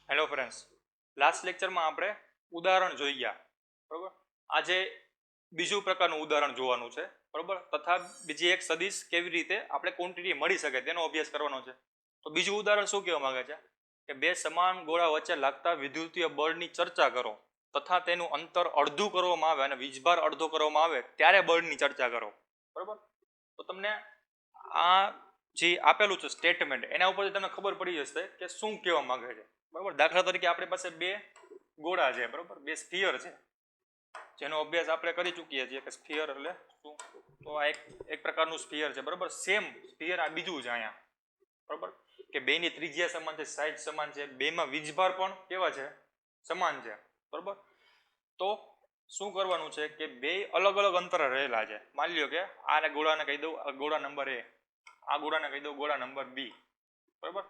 Hello friends, last લેક્ચરમાં આપણે ઉદાહરણ જોઈ ગયા. બરોબર. આજે બીજું પ્રકારનું ઉદાહરણ જોવાનું છે. બરોબર. તથા બીજી એક સદિશ કેવી રીતે આપણે ક્વોન્ટિટી મળી શકે તેનો અભ્યાસ કરવાનો છે. તો બીજું ઉદાહરણ શું કહેવા માંગે છે કે બે સમાન ગોળા વચ્ચે લાગતા વિદ્યુતીય બળની ચર્ચા કરો તથા તેનું અંતર અડધું કરવામાં આવે અને વીજભાર અડધો કરવામાં આવે ત્યારે બળની ચર્ચા કરો. બરોબર. તો તમને આ જે આપેલું છે સ્ટેટમેન્ટ એના ઉપરથી તમને ખબર પડી જશે કે શું કહેવા માંગે છે. બરોબર. દાખલા તરીકે આપણી પાસે બે ગોળા છે. બરોબર. બે સ્ફિયર છે જેનો અભ્યાસ આપણે કરી ચૂકીએ છીએ કે સ્ફિયર એટલે શું. તો આ એક પ્રકારનું સ્ફિયર છે. બરોબર. સેમ સ્ફિયર આ બીજું છે અહીંયા. બરોબર. કે બેની ત્રિજ્યા સમાન છે, સાઈડ સમાન છે, બેમાં વીજભાર પણ કેવા છે, સમાન છે. બરોબર. તો શું કરવાનું છે કે બે અલગ અલગ અંતરે રહેલા છે. માની લ્યો કે આને ગોળાને કહી દઉં ગોળા નંબર A, આ ગોળાને કહી દઉં ગોળા નંબર B. બરોબર.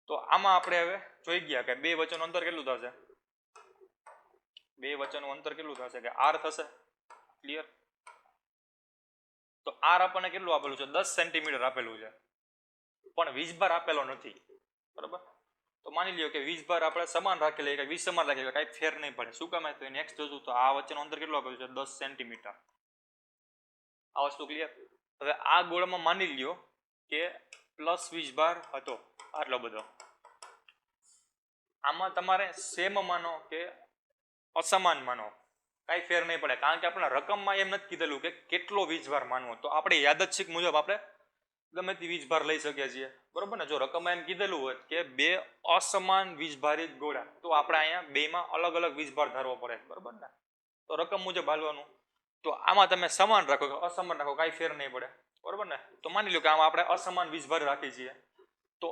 તો આમાં આપણે હવે જોઈ ગયા કે બે વચ્ચેનું અંતર કેટલું થશે, બે વચ્ચેનું અંતર કેટલું થશે કે r થશે. ક્લિયર. તો r આપણને કેટલું આપેલું છે, 10 સેન્ટીમીટર આપેલું છે, પણ વીજભાર આપેલો નથી. બરોબર. તો માની લ્યો કે વીજભાર આપણે સમાન રાખી લઈએ કે 20 સમાન રાખી લઈએ, કાંઈ ફેર નહીં પડે. શું કામ? તો નેક્સ્ટ જોશું તો આ વચ્ચેનું અંતર કેટલું આપેલું છે, 10 સેન્ટીમીટર. આ વસ્તુ ક્લિયર. હવે આ ગોળામાં માની લ્યો કે પ્લસ વીજભાર હતો આટલો બધો. આમાં તમારે સેમ માનો કે અસમાન માનો, કાંઈ ફેર નહીં પડે, કારણ કે આપણા રકમમાં એમ નથી કીધેલું કે કેટલો વીજભાર માનવો. તો આપણે યાદચ્છિક મુજબ આપણે ગમે તે વીજભાર લઈ શકીએ છીએ. બરોબર ને. જો રકમમાં એમ કીધેલું હોય કે બે અસમાન વીજભારિત ગોળા, તો આપણે અહીંયા બેમાં અલગ અલગ વીજભાર ધારવો પડે. બરોબર ને. તો રકમ મુજબ હાલવાનું. તો આમાં તમે સમાન રાખો કે અસમાન રાખો, કાંઈ ફેર નહીં પડે. બરોબર ને. તો માની લો કે આમાં આપણે અસમાન વીજભાર રાખીએ છીએ. તો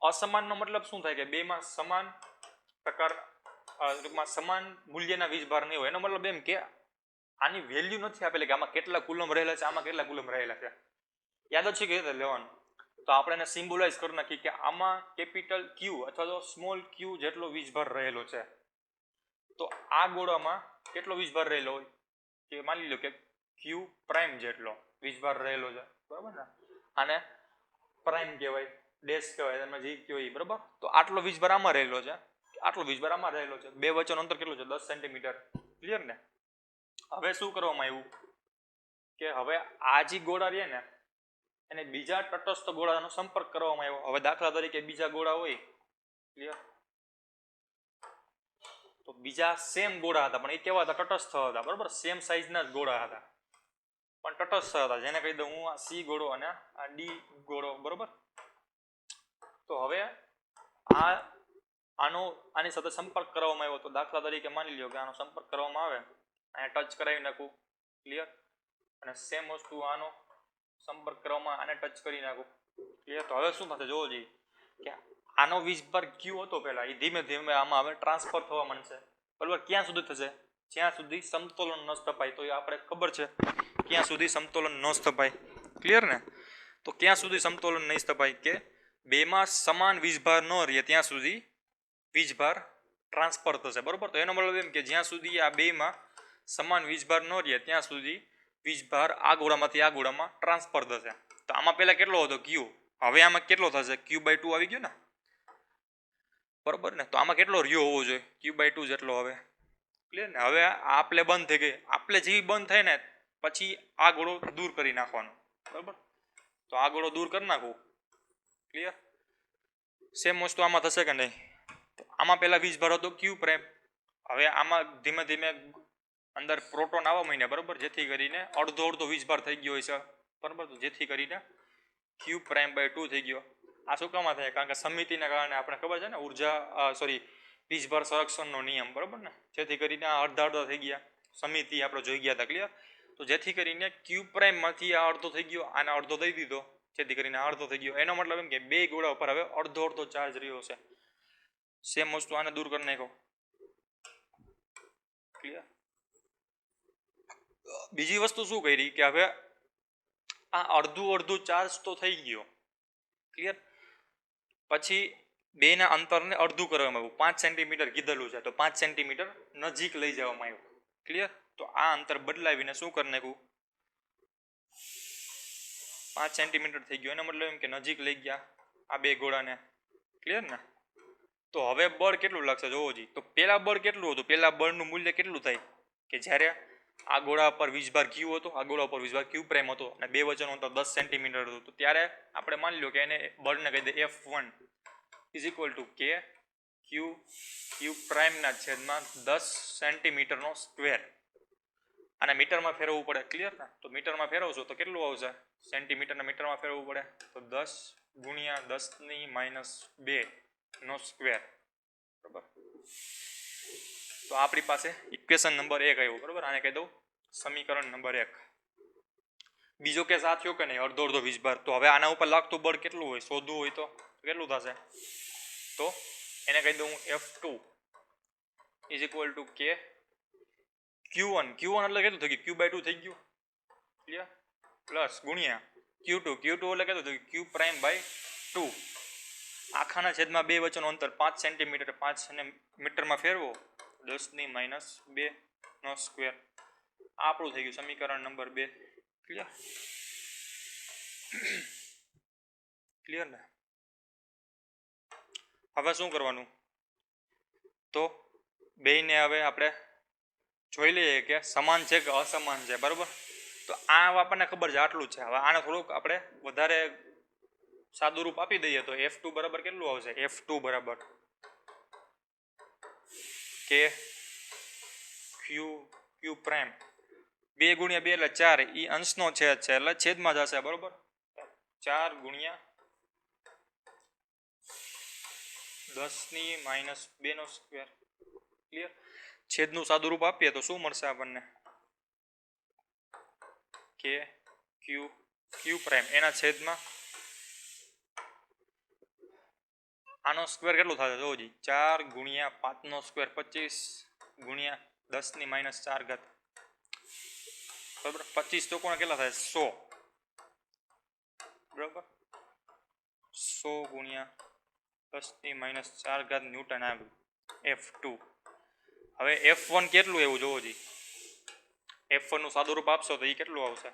અસમાનનો મતલબ શું થાય કે બેમાં સમાન પ્રકાર ટૂંકમાં સમાન મૂલ્યના વીજભાર નહીં હોય. એનો મતલબ એમ કે આની વેલ્યુ નથી આપેલી કે આમાં કેટલા કુલમ રહેલા છે, આમાં કેટલા કુલમ રહેલા છે. યાદ જ છે કે રીતે લેવાનું. તો આપણે એને સિમ્બોલાઇઝ કરી નાખીએ કે આમાં કેપિટલ Q અથવા તો સ્મોલ q જેટલો વીજભાર રહેલો છે. તો આ ગોળામાં કેટલો વીજભાર રહેલો હોય કે માની લો કે Q પ્રાઇમ જેટલો વીજભાર રહેલો છે. બરાબર ને. આને પ્રાઇમ કહેવાય, ડેશ કહેવાય, તમે જે કહો એ. બરાબર. તો આટલો વીજભાર આમાં રહેલો છે, આટલો વીજભાર આમાં રહેલો છે. બે વચ્ચેનું અંતર કેટલું છે, 10 સેન્ટીમીટર. ક્લિયર ને. હવે શું કરવામાં આવ્યું કે હવે આ જે ગોળા રહે ને એને બીજા તટસ્થ ગોળાનો સંપર્ક કરવામાં આવ્યો. હવે દાખલા તરીકે બીજા ગોળા હોય. ક્લિયર. તો બીજા સેમ ગોળા હતા પણ એ કેવા હતા, તટસ્થ હતા. બરોબર. સેમ સાઈઝના જ ગોળા હતા પણ તટસ્થ હતા, જેને કહી દઉં હું આ C ગોળો અને આ D ગોળો. બરોબર. તો હવે આની સાથે સંપર્ક કરવામાં આવ્યો. તો દાખલા તરીકે માની લ્યો કે આનો સંપર્ક કરવામાં આવે, અહીંયા ટચ કરાવી નાખું. ક્લિયર. અને સેમ વસ્તુ આનો સંપર્ક કરવામાં, આને ટચ કરી નાખું. ક્લિયર. તો હવે શું થશે જોવો જોઈએ કે આનો વીજભાર Q હતો પહેલા, એ ધીમે ધીમે આમાં હવે ટ્રાન્સફર થવા માંડશે. બરાબર. ક્યાં સુધી થશે? જ્યાં સુધી સમતોલન ન સ્થપાય. તો એ આપણે ખબર છે ક્યાં સુધી સમતોલન ન સ્થપાય. ક્લિયર ને. તો ક્યાં સુધી સમતોલન નહીં સ્થપાય કે બેમાં સમાન વીજભાર ન રહે ત્યાં સુધી વીજભાર ટ્રાન્સફર થશે. બરોબર. તો એનો મતલબ એમ કે જ્યાં સુધી આ બેમાં સમાન વીજભાર ન રહે ત્યાં સુધી વીજભાર આ ગોળામાંથી આ ગોળામાં ટ્રાન્સફર થશે. તો આમાં પહેલા કેટલો હતો Q, હવે આમાં કેટલો થશે, Q/2 આવી ગયો ને. બરોબર ને. તો આમાં કેટલો રહ્યો હોવો જોઈએ, Q/2 જેટલો. હવે ક્લિયર ને. હવે આ પ્લે બંધ થઈ ગઈ. આ પ્લે જેવી બંધ થાય ને પછી આ ગોળો દૂર કરી નાખવાનો. બરોબર. તો આ ગોળો દૂર કરી નાખું. ક્લિયર. સેમ વસ્તુ આમાં થશે કે નહીં. તો આમાં પહેલા વીજભાર હતો Q પ્રાઇમ. હવે આમાં ધીમે ધીમે અંદર પ્રોટોન આવવા માંડ્યા. બરોબર. જેથી કરીને અડધો અડધો વીજભાર થઈ ગયો હોય છે. બરોબર. તો જેથી કરીને Q'/2 થઈ ગયો. આ શું કામ થાય? કારણ કે સમિતિના કારણે આપણે ખબર છે ને, વીજભાર સંરક્ષણનો નિયમ. બરોબર ને. જેથી કરીને આ અડધા અડધા થઈ ગયા. સમિતિ આપણે જોઈ ગયા હતા. ક્લિયર. તો જેથી કરીને Q' માંથી આ અડધો થઈ ગયો, આને અડધો દઈ દીધો, જેથી કરીને આ અડધો થઈ ગયો. એનો મતલબ એમ કે બે ગોળા ઉપર હવે અડધો અડધો ચાર્જ રહ્યો છે. સેમ વસ્તુ આને દૂર કરી નાખો. ક્લિયર. બીજી વસ્તુ શું કરી કે હવે આ અડધું અડધું ચાર્જ તો થઈ ગયો. ક્લિયર. પછી બેના અંતરને અડધું કરવામાં આવ્યું. 5 સેન્ટીમીટર કીધેલું છે તો 5 સેન્ટીમીટર નજીક લઈ જવામાં આવ્યું. ક્લિયર. તો આ અંતર બદલાવીને શું કરી નાખ્યું, 5 સેન્ટીમીટર થઈ ગયું. એનો મતલબ એમ કે નજીક લઈ ગયા આ બે ગોળાને. ક્લિયર ને. તો હવે બળ કેટલું લાગશે જોવો જી. તો પહેલા બળ કેટલું હતું? પહેલા બળનું મૂલ્ય કેટલું થાય કે જ્યારે આ ગોળા પર વીજભાર ક્યુ હતો, આ ગોળા પર વીજભાર ક્યુ પ્રાઇમ હતો અને બે વચ્ચેનું અંતર 10 સેન્ટીમીટર હતું. તો ત્યારે આપણે માની લો કે એને બળને કહી દે F1 ઇઝ ઇક્વલ ટુ કે ક્યુ પ્રાઇમના છેદમાં 10 સેન્ટીમીટરનો સ્ક્વેર. અને મીટરમાં ફેરવવું પડે. ક્લિયર ને? તો મીટરમાં ફેરવશો તો કેટલું આવશે? સેન્ટીમીટરને મીટરમાં ફેરવવું પડે તો 10 ગુણ્યા 10⁻² નો સ્ક્વેર. બરાબર. તો આપણી પાસે ઇક્વેશન નંબર 1 આવ્યો. બરાબર. આને કહી દઉં સમીકરણ નંબર 1. બીજો કેસ આ થયો કે નહીં, અડધો અડધો વીજભાર. તો હવે આના ઉપર લાગતું બળ કેટલું હોય શોધવું હોય તો કેટલું થશે? તો એને કહી દઉં F2 ઇઝ ઇક્વલ ટુ કે Q1 એટલે કેટલું થઈ ગયું? Q/2 થઈ ગયું. ક્લિયર? પ્લસ ગુણ્યા Q2 એટલે કેટલું થઈ ગયું? Q prime by 2. આખાના છેદમાં બે વચ્ચેનું અંતર 5 સેન્ટીમીટર, 5 અને મીટરમાં ફેરવો 10⁻² નો સ્ક્વેર. આપણું થઈ ગયું સમીકરણ નંબર 2. ક્લિયર ને? હવે શું કરવાનું? તો બેયને હવે આપણે જોઈ લઈએ કે સમાન છે કે અસમાન છે. બરાબર. તો આ આપણને ખબર છે આટલું છે. હવે આને થોડુંક આપણે વધારે સાદું રૂપ આપી દઈએ તો F2 બરાબર કેટલું આવશે? F2 બરાબર કે ક્યુ પ્રાઇમ 2 ગુણ્યા 2 એટલે 4. એ અંશનો છેદ છે એટલે છેદમાં જશે. બરાબર. 4 ગુણ્યા 10⁻² નો સ્ક્વેર. ક્લિયર? છેદનું સાદું રૂપ આપીએ તો શું મળશે આપણને? કે ક્યુ પ્રાઇમ એના છેદમાં આનો સ્ક્વેર કેટલું થશે જોવો જી. 4 ગુણ્યા 5 નો સ્ક્વેર 25 ગુણ્યા 10⁻⁴. બરાબર. 25 ચોકોણા કેટલા થાય? 100. બરાબર. 100 ગુણ્યા 10⁻⁴ ન્યૂટન આવ્યું F2. હવે F1 કેટલું એવું જોવો જી. F1 નું સાદું રૂપ આપશો તો એ કેટલું આવશે?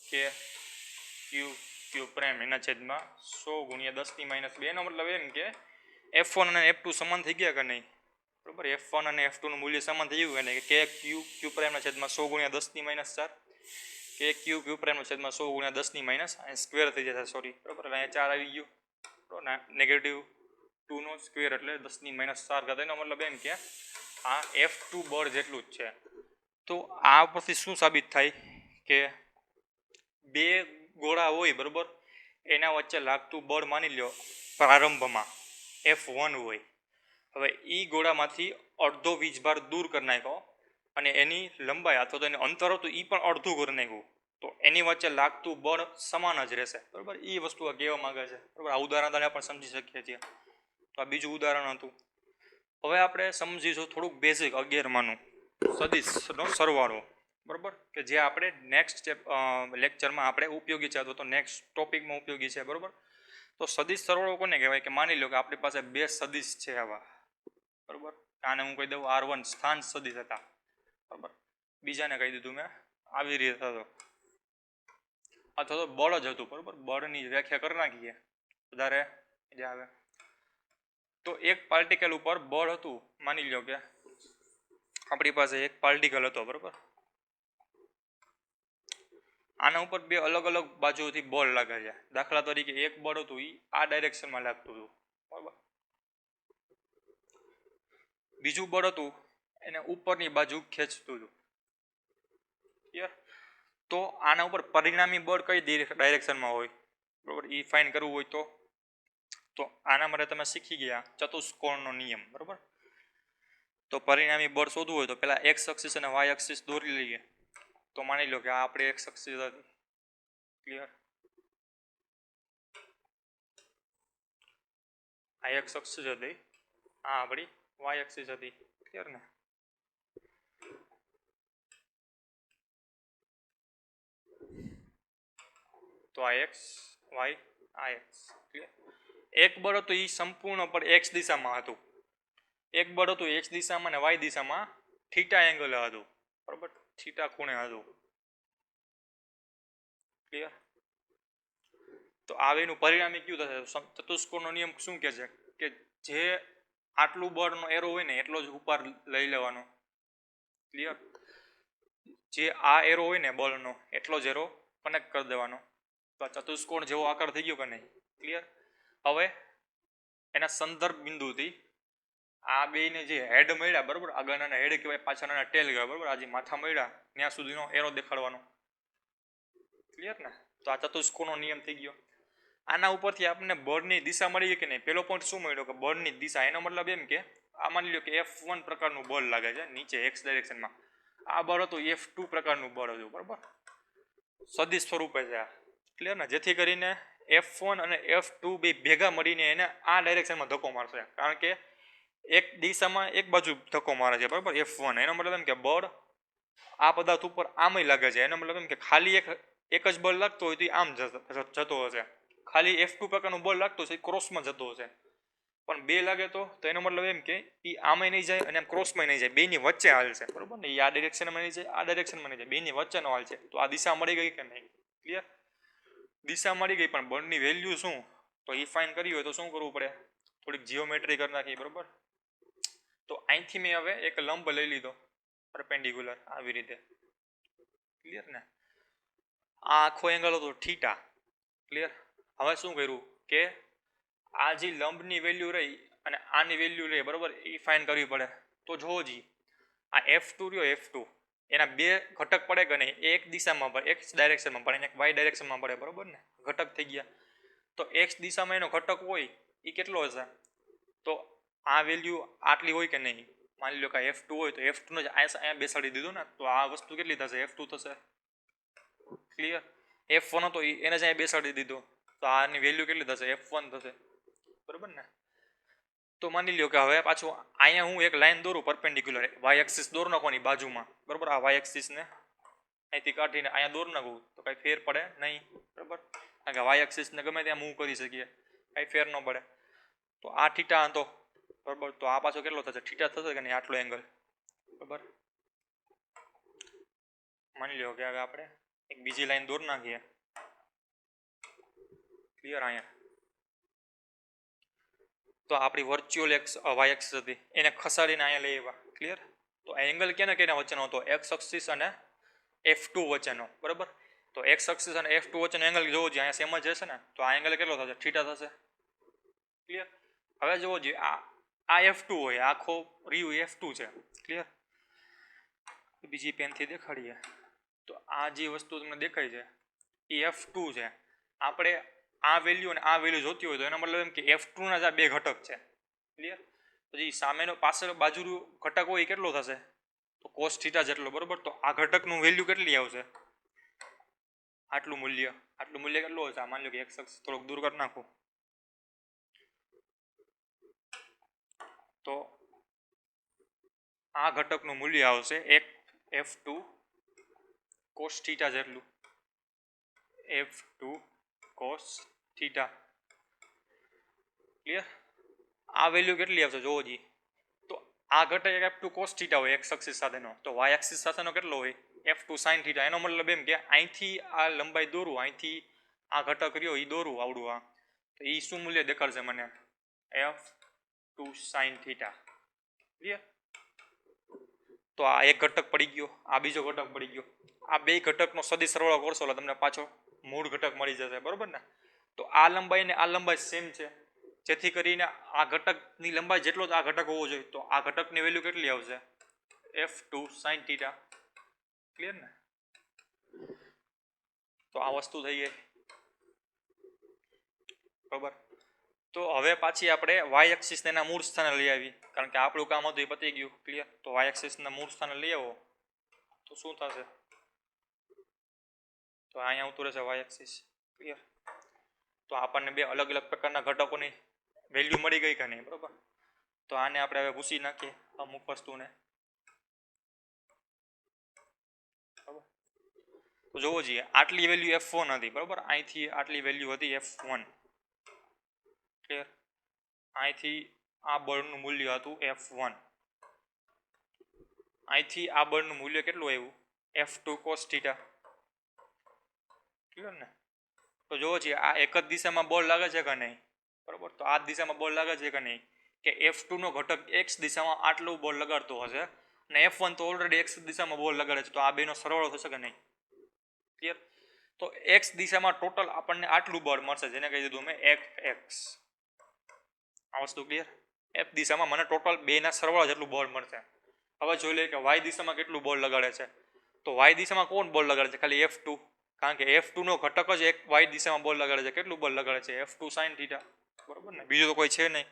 કે ક્યુ પ્રાઇમ એના છેદમાં 100 ગુણ્યા 10⁻². એનો મતલબ એમ કે F1 અને F2 સમાન થઈ ગયા કે નહીં? બરાબર. F1 અને F2 નું મૂલ્ય સમાન થઈ ગયું કે નહીં? કે ક્યુ પ્રાઇમના છેદમાં 100 ગુણ્યા 10⁻⁴. કે ક્યુ પ્રાઇમના છેદમાં 100 ગુણ્યા 10⁻² સ્ક્વેર થઈ જશે. સોરી. બરાબર. અહીંયા 4 આવી ગયું. -2 નો સ્ક્વેર એટલે 10⁻⁴. એનો મતલબ એમ કે આ F2 બળ જેટલું જ છે. તો આ પરથી શું સાબિત થાય કે બે ગોળા હોય બરાબર, એના વચ્ચે લાગતું બળ માની લો પ્રારંભમાં F1 હોય. હવે એ ગોળામાંથી અડધો વીજભાર દૂર કરી નાખ્યો અને એની લંબાઈ અથવા તો એનું અંતર હતું એ પણ અડધું કરી નાખ્યું. તો એની વચ્ચે લાગતું બળ સમાન જ રહેશે. બરાબર. એ વસ્તુ આ કહેવા માંગે છે. બરાબર. આ ઉદાહરણ દ્વારા પણ સમજી શકીએ છીએ. તો આ બીજું ઉદાહરણ હતું. હવે આપણે સમજીશું થોડુંક બેઝિક 11માનું સદિશનો સરવાળો. બરાબર. કે જે આપણે નેક્સ્ટ લેક્ચરમાં આપણે ઉપયોગી છે અથવા તો નેક્સ્ટ ટોપિકમાં ઉપયોગી છે. બરાબર. તો સદિશ સરવાળો કોને કહેવાય? કે માની લો કે આપણી પાસે બે સદિશ છે આવા. બરાબર. આને હું કહી દઉં R1 સ્થાન સદિશ હતા. બરાબર. બીજાને કહી દીધું મેં આવી રીતે હતો અથવા તો બળ જ હતું. બરાબર. બળની વ્યાખ્યા કરી નાખીએ વધારે જે આવે. તો એક પાર્ટિકલ ઉપર બળ હતું. માની લો કે આપણી પાસે એક પાર્ટિકલ હતો. બરાબર. આના ઉપર બે અલગ અલગ બાજુથી બળ લાગે છે. દાખલા તરીકે એક બળ હતું એ આ ડાયરેક્શનમાં લાગતું હતું. બરાબર. બીજું બળ હતું એને ઉપરની બાજુ ખેંચતું હતું. ક્લિયર? તો આના ઉપર પરિણામી બળ કઈ ડાયરેક્શનમાં હોય? બરાબર. એ ફાઇન કરવું હોય તો આના માટે તમે શીખી ગયા ચતુષ્કોણનો નિયમ. બરાબર. તો પરિણામી બળ શોધવું હોય તો પહેલા એક્સ એક્સિસ અને વાય એક્સિસ દોરી લઈએ. તો માની લો કે આ આપણે એક્સ એક્સિસ હતી. ક્લિયર? આ એક્સ એક્સિસ હતી, આ આપણી વાય એક્સિસ હતી. ક્લિયર ને? તો આ એક્સ વાય આ એક્સ. ક્લિયર? એક બળ હતું એ સંપૂર્ણ પણ એક્સ દિશામાં હતું. એક બળ હતું એક્સ દિશામાં અને વાય દિશામાં થીટા એંગલ હતું. બરાબર. થીટા ખૂણે હતું. ક્લિયર? તો આવેનું પરિણામ કયું થશે? ચતુષ્કોણનો નિયમ શું કહે છે કે જે આટલું બળનો એરો હોય ને એટલો જ ઉપર લઈ લેવાનો. ક્લિયર? જે આ એરો હોય ને બળનો એટલો જ એરો કનેક્ટ કરી દેવાનો. તો આ ચતુષ્કોણ જેવો આકાર થઈ ગયો કે નહીં? ક્લિયર? હવે એના સંદર્ભ બિંદુથી આ બેને જે હેડ મળ્યા, બરોબર, આગળના હેડ કહેવાય, પાછળના ટેલ કહેવાય, બરોબર, આ જે માથા મળ્યા ત્યાં સુધીનો એરો દેખાડવાનો. ક્લિયર ને? તો આ ચતુષ્કોણનો નિયમ થઈ ગયો. આના ઉપરથી આપણને બળની દિશા મળી ગઈ કે નહીં? પેલો પોઈન્ટ શું મળ્યો કે બળની દિશા. એનો મતલબ એમ કે આ માની લો કે F1 પ્રકારનું બળ લાગે છે નીચે x ડાયરેક્શનમાં. આ બળ હતું F2 પ્રકારનું બળ હતું, બરાબર, સદિશ સ્વરૂપે છે આ. ક્લિયર ને? જેથી કરીને F1 અને F2 બે ભેગા મળીને એને આ ડાયરેક્શનમાં ધક્કો મારશે, કારણ કે એક દિશામાં એક બાજુ ધક્કો મારે છે, બરાબર, F1. એનો મતલબ એમ કે બળ આ પદાર્થ ઉપર આમય લાગે છે. એનો મતલબ એમ કે ખાલી એક જ બળ લાગતો હોય તો આમ જતો હશે, ખાલી F2 પ્રકારનું બળ લાગતું હશે ક્રોસમાં જતો હશે. પણ બે લાગે તો એનો મતલબ એમ કે એ આમાંય નહીં જાય અને આમ ક્રોસમાં નહીં જાય, બેની વચ્ચે હાલશે, બરોબર ને? એ આ ડાયરેક્શનમાં નહીં જાય, આ ડાયરેક્શનમાં નહીં જાય, બેની વચ્ચેનો હાલ છે. તો આ દિશા મળી ગઈ કે નહીં? ક્લિયર? દિશા મળી ગઈ, પણ બળની વેલ્યુ શું તો એ ફાઇન કરવી હોય તો શું કરવું પડે? થોડીક જીઓમેટ્રી કરી નાખી, બરોબર. તો અહીંથી મેં હવે એક લંબ લઈ લીધો પરપેન્ડિક્યુલર આવી રીતે. ક્લિયર ને? આ આખો એંગલ હતો થીટા. ક્લિયર? હવે શું કર્યું કે આ જે લંબની વેલ્યુ રહી અને આની વેલ્યુ રહી, બરોબર, એ ફાઇન કરવી પડે. તો જોવો જી, આ F2 રહ્યો, F2 એના બે ઘટક પડે કે નહીં? એક દિશામાં પડે, x ડાયરેક્શનમાં પડે અને એક y ડાયરેક્શનમાં પડે, બરોબર ને? ઘટક થઈ ગયા. તો x દિશામાં એનો ઘટક હોય એ કેટલો હશે? તો આ વેલ્યુ આટલી હોય કે નહીં? માની લો કે F2 હોય તો F2 ને જ અહીંયા બેસાડી દીધું ને, તો આ વસ્તુ કેટલી થશે? F2 થશે. ક્લિયર? F1 હતો એને જ અહીંયા બેસાડી દીધો, તો આની વેલ્યુ કેટલી થશે? F1 થશે, બરોબર ને? તો માની લ્યો કે હવે પાછું અહીંયા હું એક લાઈન દોરું પરપેન્ડિક્યુલર, y એક્સિસ દોર નાખવાની બાજુમાં, બરોબર. આ y એક્સિસ ને અહીંથી કાઢીને અહીંયા દોર નાખું તો કઈ ફેર પડે નહીં, બરોબર, કારણ કે y એક્સિસ ને ગમે ત્યાં મૂવ કરી શકીએ, કઈ ફેર ન પડે. તો આ થીટા હતો, બરોબર. તો આ પાછો કેટલો થશે? થીટા થશે કે નહીં? આટલો એંગલ, બરોબર. માની લો કે હવે આપણે એક બીજી લાઈન દોર નાખીએ. ક્લિયર? અહીંયા તો આપણી વર્ચ્યુઅલ y એક્સિસ હતી એને ખસાડીને અહીંયા લઈ આવ્યા. ક્લિયર? તો આ એંગલ કેના કેના વચ્ચેનો હતો? x એક્સિસ અને F2 વચ્ચેનો, બરોબર. તો x એક્સિસ અને F2 વચ્ચેનો એંગલ જોવો જોઈએ, અહીંયા સેમ જ હશે ને, તો આ એંગલ કેટલો થશે? થીટા થશે. ક્લિયર? હવે જોવો જોઈએ, આ F2 હોય, આખો રીવ F2 છે. ક્લિયર? બીજી પેનથી દેખાડીએ તો આ જે વસ્તુ તમને દેખાય છે એ F2 છે. આપણે આ વેલ્યુ અને આ વેલ્યુ જોતી હોય તો એનો મતલબ એમ કે F2 ના જ આ બે ઘટક છે. ક્લિયર? તો જે સામેનો પાછળ બાજુનો ઘટક હોય એ કેટલો થશે? તો cos થીટા જેટલો, બરોબર. તો આ ઘટકનું વેલ્યુ કેટલી આવશે? આટલું મૂલ્ય. આટલું મૂલ્ય કેટલું હશે? માની લો કે x અક્ષ થોડુંક દૂર કરી નાખું તો આ ઘટકનું મૂલ્ય આવશે F2 cos થીટા જેટલું. F2 cos theta. ક્લિયર? આ વેલ્યુ કેટલી આવશે જોવો જી. તો આ ઘટક F2 cos થીટા હોય x એક્સિસ સાથેનો, તો y એક્સિસ સાથેનો કેટલો હોય? F2 sin theta. એનો મતલબ એમ કે અહીંથી આ લંબાઈ દોરું, અહીંથી આ ઘટક રહ્યો એ દોરું આવડું, આ તો એ શું મૂલ્ય દેખાડશે મને? F2 sin theta. ક્લિયર? તો આ એક ઘટક પડી ગયો, આ બીજો ઘટક પડી ગયો. આ બે ઘટકનો સદિશ સરવાળો કરશો એટલે તમને પાછો મૂળ ઘટક મળી જશે, બરોબર ને? તો આ લંબાઈ ને આ લંબાઈ સેમ છે, જેથી કરીને આ ઘટકની લંબાઈ જેટલો જ આ ઘટક હોવો જોઈએ. તો આ ઘટકની વેલ્યુ કેટલી આવશે? F2 sin theta. ક્લિયર ને? તો આ વસ્તુ થઈ ગઈ, બરોબર. તો હવે પાછી આપણે y એક્સિસ ને એના મૂળ સ્થાને લઈ આવી, કારણ કે આપણું કામ હતું એ પતી ગયું. ક્લિયર? તો y એક્સિસ ના મૂળ સ્થાને લઈ આવો તો શું થશે? તો અહીંયા આવતું રહેશે y એક્સિસ. ક્લિયર? તો આપણને બે અલગ અલગ પ્રકારના ઘટકોની વેલ્યુ મળી ગઈ કે નહીં, બરોબર. તો આને આપણે હવે ભૂસી નાખીએ અમુક વસ્તુને. તો જોવો જોઈએ, આટલી વેલ્યુ F1 હતી, બરોબર. અહીંથી આટલી વેલ્યુ હતી F1. ક્લિયર? અહીંથી આ બળનું મૂલ્ય હતું F1. અહીંથી આ બળનું મૂલ્ય કેટલું આવ્યું? F2 cos theta. ક્લિયર ને? તો જોવો છીએ આ એક જ દિશામાં બોલ લાગે છે કે નહીં, બરાબર. તો આ દિશામાં બોલ લાગે છે કે નહીં, કે F2 નો ઘટક x દિશામાં આટલું બોલ લગાડતો હશે અને F1 તો ઓલરેડી x દિશામાં બોલ લગાડે છે, તો આ બેનો સરવાળો થશે કે નહીં? ક્લિયર. તો x દિશામાં ટોટલ આપણને આટલું બળ મળશે, જેને કહી દીધું મેં Fx. આ વસ્તુ ક્લિયર. F દિશામાં મને ટોટલ બેના સરવાળા જેટલું બળ મળશે. હવે જોઈ લઈએ કે y દિશામાં કેટલું બળ લગાડે છે. તો y દિશામાં કોણ બળ લગાડે છે? ખાલી F2, કારણ કે F2 નો ઘટક જ એક y દિશામાં બળ લગાડે છે. કેટલું બળ લગાડે છે? F2 sin θ, બરોબર ને. બીજું તો કોઈ છે નહીં,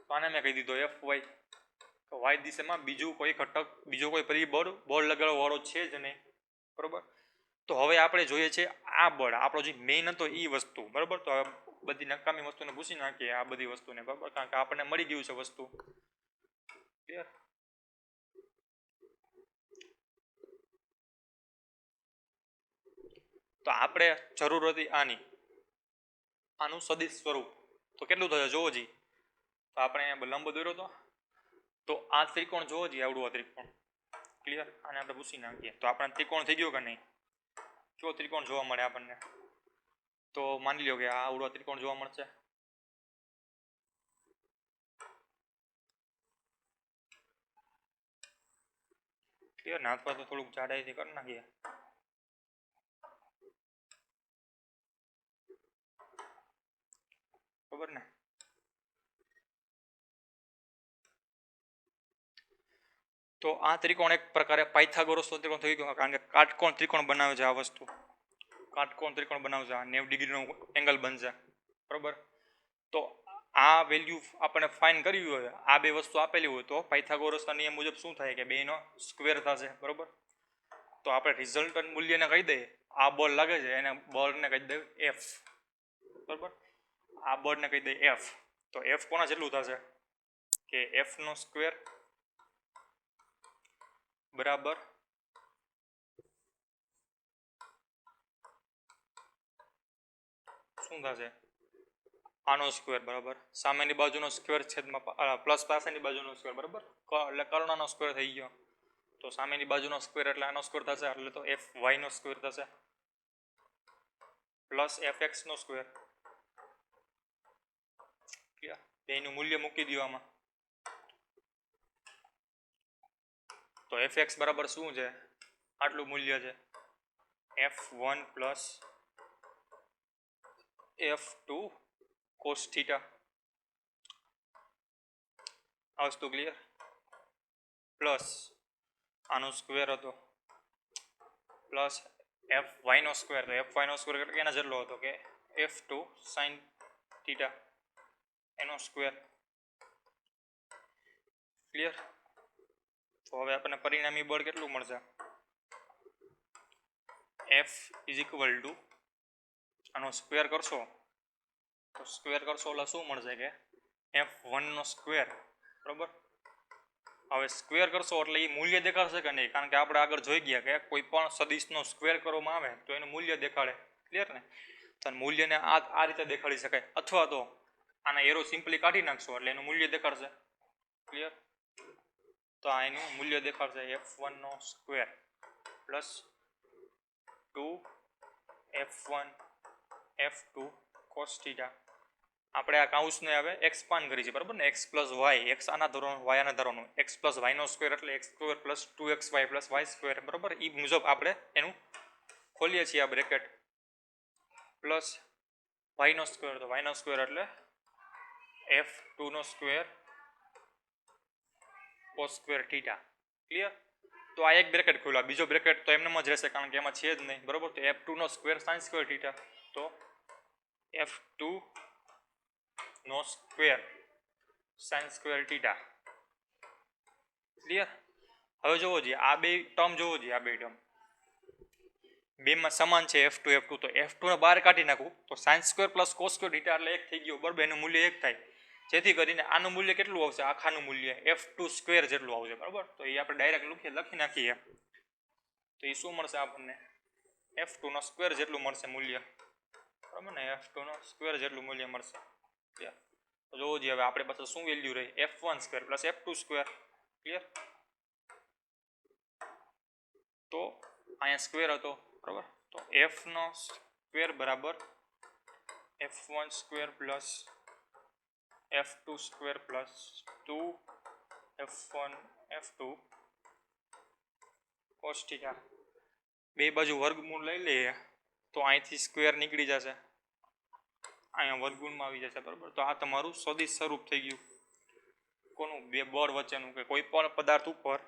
તો આને મેં કહી દીધો Fy. તો y દિશામાં બીજું કોઈ ઘટક, બીજો કોઈ પરિબળ બળ લગાડવા વાળો છે જ નહીં, બરોબર. તો હવે આપણે જોઈએ છે આ બળ, આપણો જે મેઇન હતો એ વસ્તુ, બરોબર. તો હવે બધી નકામી વસ્તુને પૂછી નાખીએ આ બધી વસ્તુને, બરાબર, કારણ કે આપણને મળી ગયું છે વસ્તુ. ક્લિયર. તો આપણે જરૂર હતી આનું સદિશ સ્વરૂપ. તો કેટલું થશે જોવો જી. તો આપણે લંબ દોર્યો તો આ ત્રિકોણ જોવો જી, આવડું આ ત્રિકોણ. ક્લિયર. આને આપણે પૂછી નાખીએ તો આપણે ત્રિકોણ થઈ ગયો કે નહીં? કયો ત્રિકોણ જોવા મળે આપણને? તો માની લો કે આ આવડો ત્રિકોણ જોવા મળશે. ક્લિયર ને. અથવા તો થોડુંક જાડાઈથી કરી નાખીએ. ખબર ને. તો આ ત્રિકોણ એક પ્રકારે પાયથાગોરસનો ત્રિકોણ થઈ ગયો, કારણ કે કાટકોણ ત્રિકોણ બનાવે છે આ વસ્તુ. કાટકોણ ત્રિકોણ બનાવશે, આ 90 ડિગ્રીનો એંગલ બનશે, બરોબર. તો આ વેલ્યુ આપણે ફાઇન કરવી હોય, આ બે વસ્તુ આપેલી હોય, તો પાયથાગોરસના નિયમ મુજબ શું થાય કે બેનો સ્ક્વેર થશે, બરોબર. તો આપણે રિઝલ્ટન્ટ મૂલ્યને કહી દઈએ, આ બળ લાગે છે એને બળને કહી દઈએ F, બરોબર. આ બળને કહી દઈએ F. તો F કોના જેટલું થશે કે F નો સ્ક્વેર બરાબર શું થશે? આનો સ્ક્વેર, બરાબર. સામેની બાજુનો સ્ક્વેર છેદમાં પ્લસ પાસેની બાજુનો સ્ક્વેર, બરાબર. એટલે કર્ણનો સ્ક્વેર થઈ ગયો. તો સામેની બાજુનો સ્ક્વેર એટલે આનો સ્ક્વેર થશે, એટલે તો Fy નો સ્ક્વેર થશે પ્લસ Fx નો સ્ક્વેર. એનું મૂલ્ય મૂકી દો આમાં. તો Fx બરાબર શું છે? આટલું મૂલ્ય છે, F1 પ્લસ F2 cos θ. આ વસ્તુ ક્લિયર. પ્લસ આનો સ્ક્વેર હતો પ્લસ Fy નો સ્ક્વેર. તો Fy નો સ્ક્વેર એટલે એના જેટલો હતો કે F2 sin θ એનો સ્ક્વેર. ક્લિયર. તો હવે આપણને પરિણામી બળ કેટલું મળશે? F ઇઝ ઇક્વલ ટુ આનો સ્ક્વેર કરશો તો સ્ક્વેર કરશો એટલે શું મળશે કે F1 નો સ્ક્વેર, બરોબર. હવે સ્ક્વેર કરશો એટલે એ મૂલ્ય દેખાડશે કે નહીં? કારણ કે આપણે આગળ જોઈ ગયા કે કોઈ પણ સદિશનો સ્ક્વેર કરવામાં આવે તો એનું મૂલ્ય દેખાડે. ક્લિયર ને. તો મૂલ્યને આ રીતે દેખાડી શકાય, અથવા તો આના એરો સિમ્પલી કાઢી નાખશો એટલે એનું મૂલ્ય દેખાડશે. ક્લિયર. તો આ એનું મૂલ્ય દેખાડશે F1 નો square plus 2F1 F2 cos θ. આપણે આ કાઉન્સને હવે એક્સપાન્ડ કરી છે, બરાબર ને. x પ્લસ વાય, એક્સ આના ધોરણ વાય આના ધોરણનું, x પ્લસ વાયનો સ્ક્વેર એટલે x square plus 2xy plus y square, બરાબર. એ મુજબ આપણે એનું ખોલીએ છીએ આ બ્રેકેટ. પ્લસ વાયનો સ્ક્વેર, તો વાયનો સ્ક્વેર એટલે F2 નો સ્ક્વેર cos સ્ક્વેર θ. ક્લિયર. તો આ એક બ્રેકેટ ખોલ્યા, બીજો બ્રેકેટ તો એમનેમ જ રહેશે કારણ કે એમાં છે જ નહીં, બરાબર. તો F2 નો સ્ક્વેર sin સ્ક્વેર θ. તો F2 નો સ્ક્વેર sin સ્ક્વેર θ. ક્લિયર. હવે જોવો જોઈએ આ બે ટર્મ, જોવો જોઈએ આ બે ટર્મ બેમાં સમાન છે F2 F2. તો F2 ને બહાર કાઢી નાખું તો sin square plus cos square θ એટલે એક થઈ ગયું, બરાબર. એનું મૂલ્ય એક થાય, જેથી કરીને આનું મૂલ્ય કેટલું આવશે? આખાનું મૂલ્ય F2 સ્ક્વેર જેટલું આવશે, બરાબર. તો એ આપણે ડાયરેક્ટ લખી નાખીએ તો એ શું મળશે આપણને? F2 નો સ્ક્વેર જેટલું મળશે મૂલ્ય, બરાબર ને. F2 નો સ્ક્વેર જેટલું મૂલ્ય મળશે. ક્લિયર. તો જોવો જોઈએ હવે આપણે પાસે શું વેલ્યુ રહી? F1 square plus F2 square. Clear. તો અહીંયા સ્ક્વેર હતો, બરાબર. તો F નો સ્ક્વેર બરાબર f1 square plus f2 square plus 2 f1 f2 cos theta બે બાજુ વર્ગમૂળ લઈ લઈએ તો અહીંથી સ્ક્વેર નીકળી જશે, અહીંયા વર્ગમૂળમાં આવી જશે બરાબર. તો આ તમારું સદિશ સ્વરૂપ થઈ ગયું કોનું? બે બળ વચ્ચેનું. કે કોઈ પણ પદાર્થ ઉપર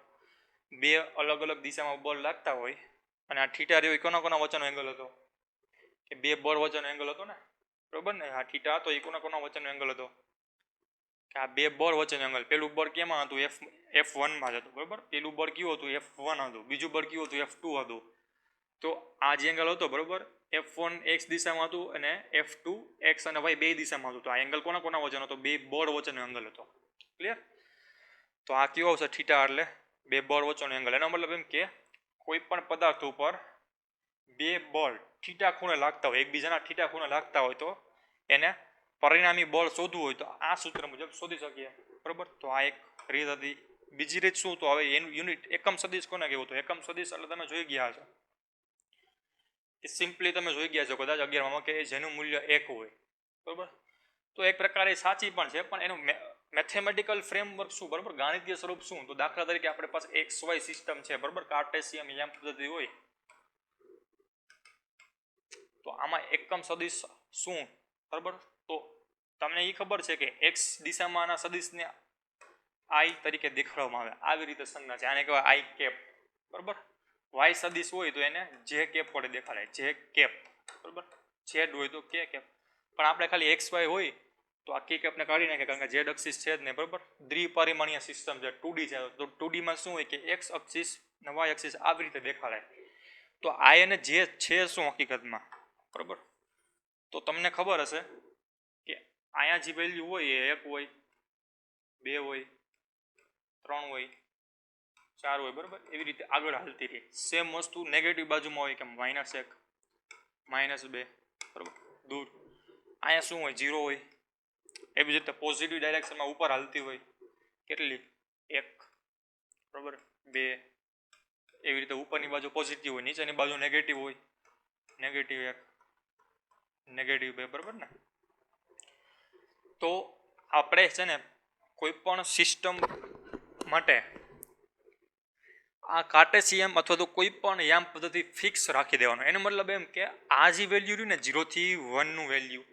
બે અલગ અલગ દિશામાં બળ લાગતા હોય અને આ થીટા રહ્યો એ કોના વચ્ચેનો એંગલ હતો? કે બે બળ વચ્ચેનો એંગલ હતો ને બરોબર ને. આ થીટા હતો એ કોના વચ્ચેનો એંગલ હતો? કે આ બે બળ વચ્ચેનો એંગલ. પેલું બળ કેમાં હતું? F1 માં જ હતું બરોબર. પેલું બળ કયું હતું? F1 હતું. બીજું બળ કયું હતું? F2 હતું. તો આ જે એંગલ હતો બરોબર, F1 x દિશામાં હતું અને F2 x અને y બે દિશામાં હતું. તો આ એંગલ કોના વચ્ચેનો હતો? બે બળ વચ્ચેનો એંગલ હતો. ક્લિયર? તો આ કયો આવશે? થીટા એટલે બે બળ વચ્ચેનો એંગલ. એનો મતલબ એમ કે કોઈ પણ પદાર્થ ઉપર બે બળ થીટા ખૂણે લાગતા હોય, એકબીજાના થીટા ખૂણે લાગતા હોય તો એને પરિણામી બળ શોધવું હોય તો આ સૂત્ર મુજબ શોધી શકીએ બરોબર. તો આ એક રીત હતી. બીજી રીત શું? તો હવે એનું યુનિટ એકમ સદિશ કોને કહેવું? તો એકમ સદિશ એટલે તમે જોઈ ગયા છો કે સિમ્પલી તમે જોઈ ગયા છો કદાચ 11માં કે જેનું મૂલ્ય 1 હોય બરોબર. તો એક પ્રકારે સાચી પણ છે, પણ એનું મેથેમેટિકલ ફ્રેમવર્ક શું બરોબર, ગાણિતીય સ્વરૂપ શું? તો દાખલા તરીકે આપણે પાસે XY સિસ્ટમ છે બરોબર, કાર્ટેશિયન યામ પદ્ધતિ હોય તો આમાં એકમ સદિશ શું બરોબર. તો તમને એ ખબર છે કે x દિશામાંના સદિશને I તરીકે દેખાડવામાં આવે, આવી રીતે સંજ્ઞા છે. આને કહેવાય I કેપ બરોબર. y સદિશ હોય તો એને j કેપ વડે દેખાડાય, j કેપ બરોબર. z હોય તો k કેપ. પણ આપણે ખાલી xy હોય તો આ k કેપને કાઢી નાખે, કારણ કે z અક્ષિસ છે જ નહીં બરોબર. દ્વિપરિમાણીય સિસ્ટમ છે, 2D છે. તો 2D માં શું હોય કે x અક્ષિસ અને y અક્ષિસ આવી રીતે દેખાડાય. તો I અને j છે શું હકીકતમાં બરોબર. તો તમને ખબર હશે કે અહીંયા જે વેલ્યુ હોય એ 1 હોય, 2 હોય, 3 હોય, 4 હોય બરોબર. એવી રીતે આગળ હાલતી રહી. સેમ વસ્તુ નેગેટિવ બાજુમાં હોય કે -1 -2 બરોબર દૂર. અહીંયા શું હોય? 0 હોય. એવી જ રીતે પોઝિટિવ ડાયરેક્શનમાં ઉપર હાલતી હોય કેટલી? 1 બરોબર, 2. એવી રીતે ઉપરની બાજુ પોઝિટિવ હોય, નીચેની બાજુ નેગેટિવ હોય, -1 -2 બરોબર ને. તો આપણે છે ને કોઈ પણ સિસ્ટમ માટે આ કાર્ટેશિયન અથવા તો કોઈ પણ યામ પદ્ધતિ ફિક્સ રાખી દેવાનો. એનો મતલબ એમ કે આ જે વેલ્યુ રહ્યું ને 0 થી 1 નું વેલ્યુ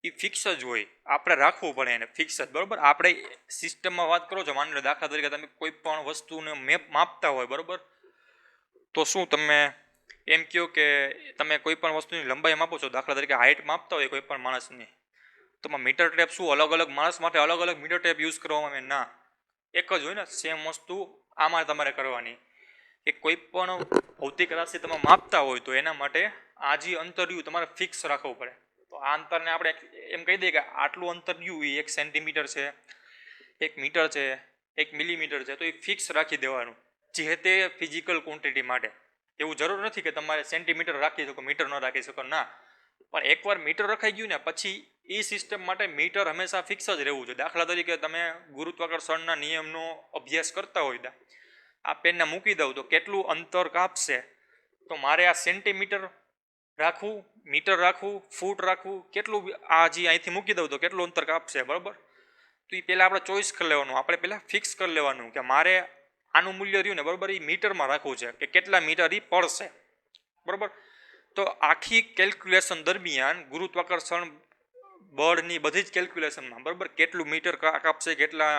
એ ફિક્સ જ હોય, આપણે રાખવું પડે એને ફિક્સ જ બરોબર. આપણે સિસ્ટમમાં વાત કરો છો, માની લો દાખલા તરીકે તમે કોઈ પણ વસ્તુને મેપ માપતા હોય બરોબર, તો શું તમે એમ કહો કે તમે કોઈ પણ વસ્તુની લંબાઈ માપો છો, દાખલા તરીકે હાઇટ માપતા હોય કોઈ પણ માણસની, તો મીટર ટેપ શું અલગ અલગ માણસ માટે અલગ અલગ મીટર ટેપ યુઝ કરવામાં આવે? ના, એક જ હોય ને. સેમ વસ્તુ આમાં તમારે કરવાની કે કોઈ પણ ભૌતિક રાશિ તમે માપતા હોય તો એના માટે આ જે અંતર રહ્યું તમારે ફિક્સ રાખવું પડે. તો આ અંતરને આપણે એમ કહી દઈએ કે આટલું અંતર રહ્યું એ 1 સેન્ટીમીટર છે, 1 મીટર છે, 1 મિલીમીટર છે. તો એ ફિક્સ રાખી દેવાનું જે તે ફિઝિકલ ક્વોન્ટિટી માટે. એવું જરૂર નથી કે તમારે સેન્ટીમીટર રાખી શકો, મીટર ન રાખી શકો, ના. પણ એકવાર મીટર રખાઈ ગયું ને પછી એ સિસ્ટમ માટે મીટર હંમેશા ફિક્સ જ રહેવું જોઈએ. દાખલા તરીકે તમે ગુરુત્વાકર્ષણના નિયમનો અભ્યાસ કરતા હોય, આ પેનને મૂકી દઉં તો કેટલું અંતર કાપશે? તો મારે આ સેન્ટીમીટર રાખવું, મીટર રાખવું, ફૂટ રાખવું, કેટલું આ જે અહીંથી મૂકી દઉં તો કેટલું અંતર કાપશે બરાબર. તો એ પહેલાં આપણે ચોઈસ કરી લેવાનું, આપણે પહેલાં ફિક્સ કરી લેવાનું કે મારે આનું મૂલ્ય રહ્યું ને બરાબર એ મીટરમાં રાખવું છે કે કેટલા મીટર એ પડશે બરાબર. તો આખી કેલ્ક્યુલેશન દરમિયાન ગુરુત્વાકર્ષણ બળની બધી જ કેલ્ક્યુલેશનમાં બરાબર કેટલું મીટર કાપશે, કેટલા